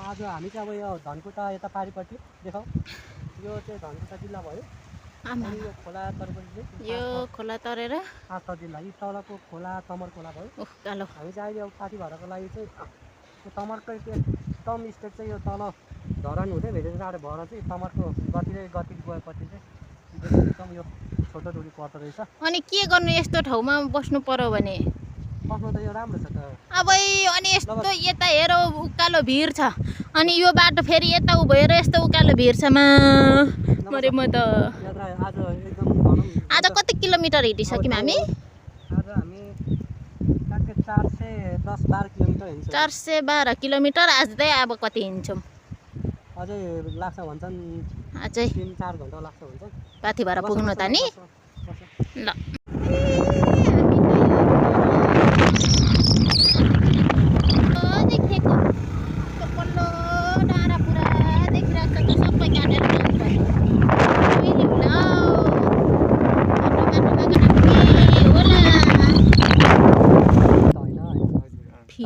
आज हामी चाहिँ अब यो धनकुटा यता पारिपट्टि देखाऊ यो चाहिँ धनकुटा जिल्ला भयो अनि यो खोला तरेपछि यो खोला तरेर आस्था जिल्ला यी तलको खोला तमर खोला भयो कालो हामी चाहिँ अहिले अब पाठी भरको लागि चाहिँ यो तमरको एकदम स्टेट चाहिँ यो तल धरान हुँदै भेटेर जाडो भएर चाहिँ तमरको गति गएपछि चाहिँ एकदम यो छोटो दूरी पर्दो रहेछ। अनि के गर्नु यस्तो ठाउँमा बस्नु पर्यो भने बस्नु त यो राम्रो छ त अब अनि यस्तो यता हेर उकालो भिर छ अनि यो बाटो फेरि यता उ भएर यस्तो उकालो भिर छ मरे म त यात्रा आज एकदम भनौँ आज कति किलोमिटर हिँडिसक्यौँ हामी आज हामी ट्याक्कै 410-12 किलोमिटर हिँड्छौँ 412 किलोमिटर आज चाहिँ अब कति हिँड्छौँ अझै लाग्छ भन्छन् अझै 3-4 घन्टा लाग्छ भन्छन् पाथी भएर पुग्नु त नि ल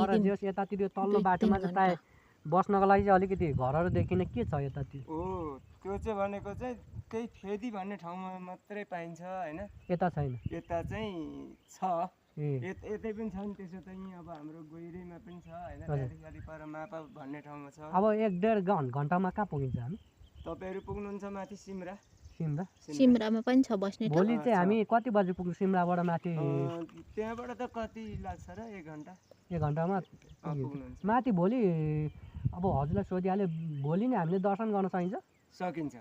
तर जस यतातिर तल्लो बाटोमा चाहिँ प्रायः बस्नको लागि चाहिँ अलिकति घरहरू देखिने के छ यतातिर हो त्यो चाहिँ भनेको चाहिँ त्यही फेदी भन्ने ठाउँमा मात्रै पाइन्छ हैन यता छैन यता चाहिँ छ ए यतै पनि छ नि त्यसो त यहीँ अब हाम्रो गोइरेमा पनि छ हैन त्यहाँदेखि अलिक पर मापा भन्ने ठाउँमा छ अब 1-1.5 घन्टामा कहाँ पुगिन्छ हामी तपाईँहरू पुग्नुहुन्छ माथि सिमरा सिमरामा पनि छ बस्ने ठाउँ भोलि चाहिँ हामी कति बजी पुग्छौँ सिमराबाट माथि त्यहाँबाट त कति लाग्छ र 1 घन्टा 1 घन्टामा पुग्नुहुन्छ माथि भोलि अब हजुरलाई सोधिहाले भोलि नै हामीले दर्शन गर्न सकिन्छ सकिन्छ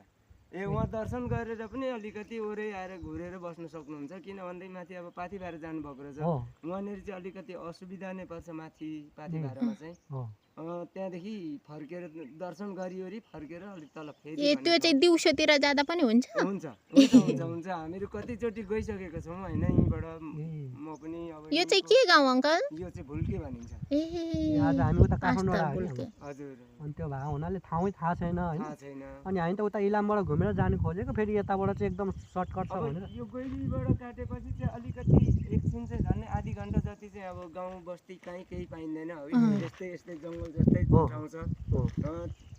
ए उहाँ दर्शन गरेर पनि अलिकति ओरै आएर घुरेर बस्न सक्नुहुन्छ किन भन्दै माथि अब पाथी भएर जानुभएको रहेछ उहाँनिर चाहिँ अलिकति असुविधा नै पर्छ माथि पाथी भएरमा चाहिँ त्यहाँदेखि फर्केर दर्शन गरिवरी फर्केर अलिक तल फेरि ए त्यो चाहिँ दिउँसोतिर जाँदा पनि हुन्छ हुन्छ हुन्छ हुन्छ हुन्छ हामीहरू कतिचोटि गइसकेको छौँ होइन यहीँबाट म पनि अब यो चाहिँ के गाउँ अङ्कल यो चाहिँ भुल्के भनिन्छ ए आज हामी उता काठमाडौँबाट आएको हजुर अनि त्यो भएको हुनाले ठाउँै थाहा छैन होइन थाहा छैन अनि हामी त उता इलामबाट घुमेर जानु खोजेको फेरि यताबाट चाहिँ एकदम सर्टकट छ अब भनेर यो गोइलीबाट काटेपछि चाहिँ अलिकति एकछिन चाहिँ झन् आधी घन्टा जति चाहिँ अब गाउँ बस्ती कहीँ केही पाइँदैन है यस्तै यस्तै जङ्गल जस्तै ठाउँ छ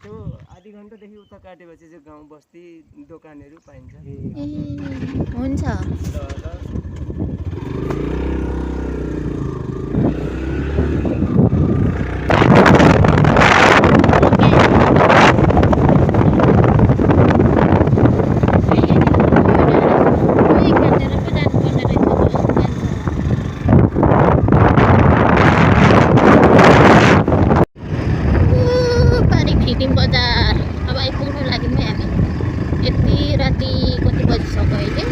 त्यो आधी घन्टादेखि उता काटेपछि चाहिँ गाउँ बस्ती दोकानहरू पाइन्छ ए हुन्छ बजार अब आइपुग्नु लागि हामी यति राति कति बजिसक्यो अहिले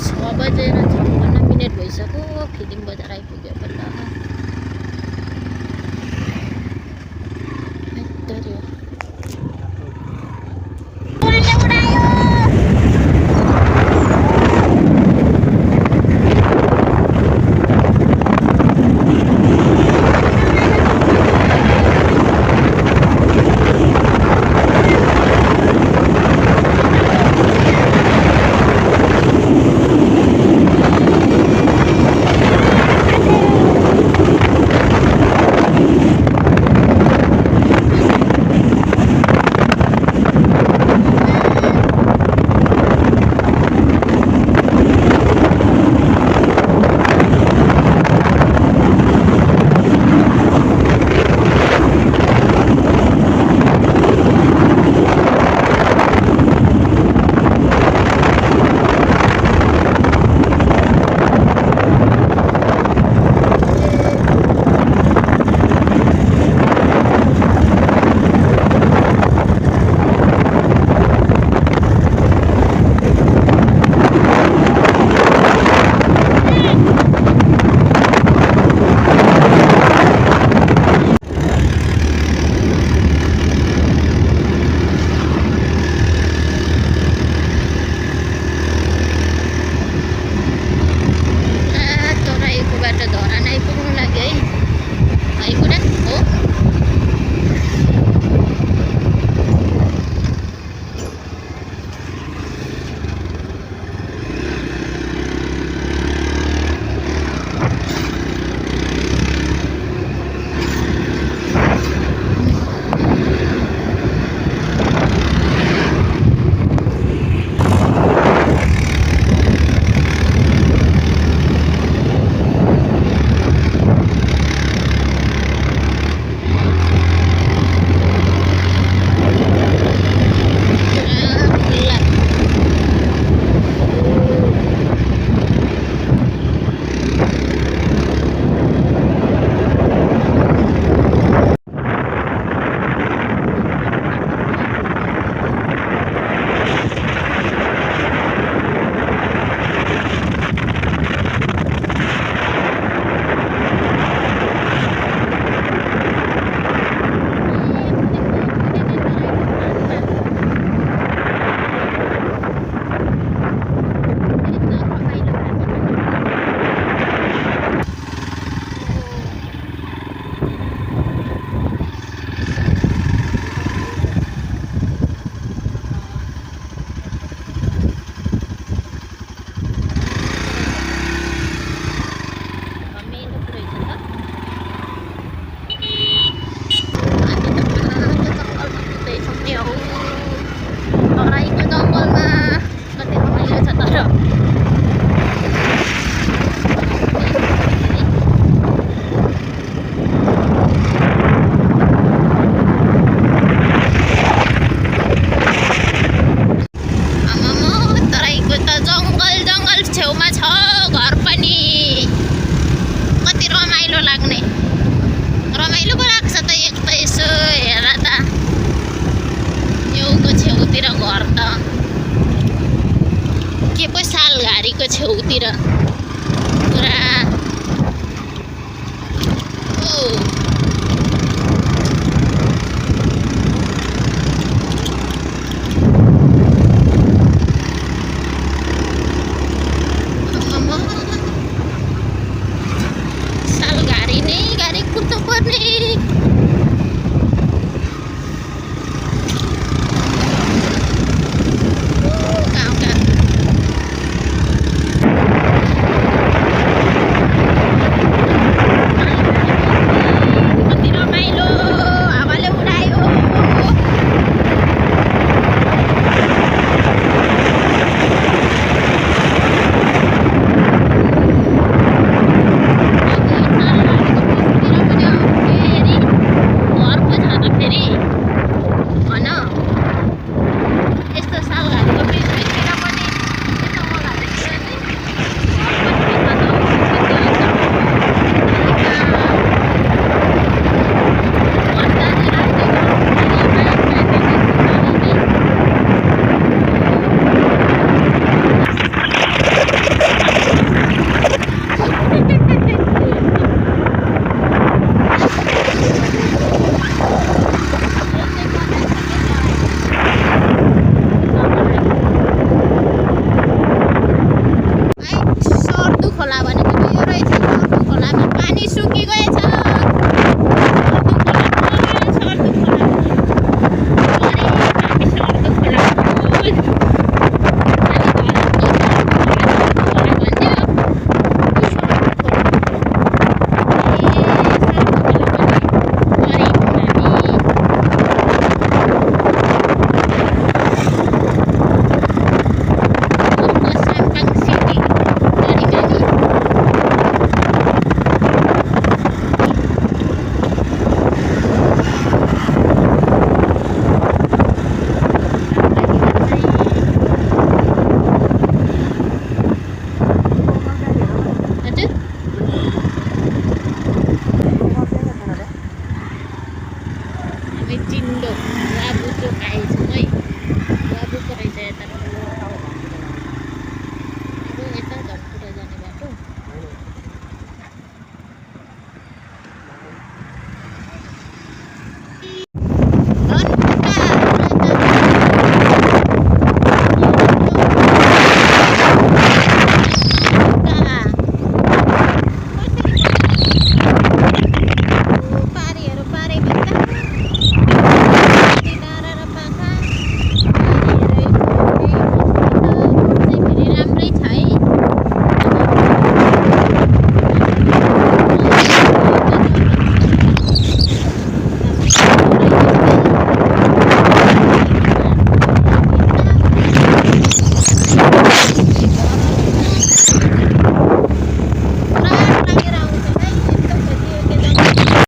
6:56 भइसक्यो फिलिङ बजार आइपुग्यो पनि